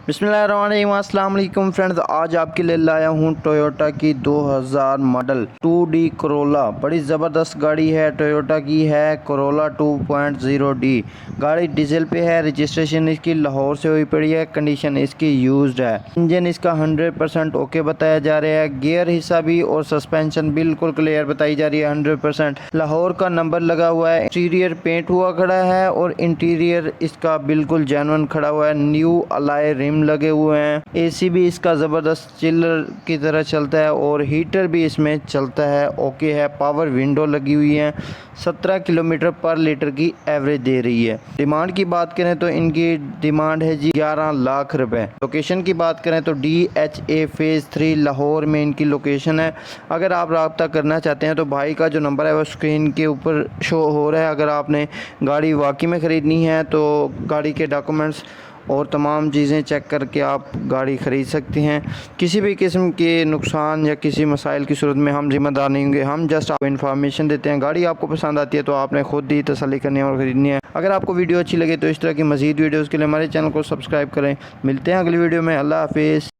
बिस्मिल्लाहिर्रहमानिर्रहीम, अस्सलाम वालेकुम फ्रेंड्स। आज आपके लिए लाया हूँ टोयोटा की 2000 मॉडल 2D कोरोला। बड़ी ज़बरदस्त गाड़ी है, टोयोटा की है कोरोला 2.0D। गाड़ी डीजल पे है, रजिस्ट्रेशन इसकी लाहौर से हुई पड़ी है, कंडीशन इसकी यूज्ड है। इंजन इसका 100% ओके बताया जा रहा है। गियर हिस्सा भी और सस्पेंशन बिल्कुल क्लियर बताई जा रही है 100%। लाहौर का नंबर लगा हुआ है, एक्सटीरियर पेंट हुआ खड़ा है और इंटीरियर इसका बिल्कुल जेन्युइन खड़ा हुआ है। न्यू अलाय रिम लगे हुए हैं। एसी भी इसका ज़बरदस्त चिलर की तरह चलता है और हीटर भी इसमें चलता है, ओके है। पावर विंडो लगी हुई है। 17 किलोमीटर पर लीटर की एवरेज दे रही है। डिमांड की बात करें तो इनकी डिमांड है जी 11 लाख रुपए। लोकेशन की बात करें तो DHA फेज़ 3 लाहौर में इनकी लोकेशन है। अगर आप रब्ता करना चाहते हैं तो भाई का जो नंबर है वो स्क्रीन के ऊपर शो हो रहा है। अगर आपने गाड़ी वाकई में ख़रीदनी है तो गाड़ी के डॉक्यूमेंट्स और तमाम चीज़ें चेक करके आप गाड़ी ख़रीद सकते हैं। किसी भी किस्म के नुकसान या किसी मसाइल की सूरत में हम ज़िम्मेदार नहीं होंगे, हम जस्ट आपको इन्फॉर्मेशन देते हैं। गाड़ी आपको पसंद आती है तो आपने खुद ही तसल्ली करनी है और ख़रीदनी है। अगर आपको वीडियो अच्छी लगे तो इस तरह की मज़ीद वीडियोज़ के लिए हमारे चैनल को सब्सक्राइब करें। मिलते हैं अगली वीडियो में। अल्लाह हाफिज़।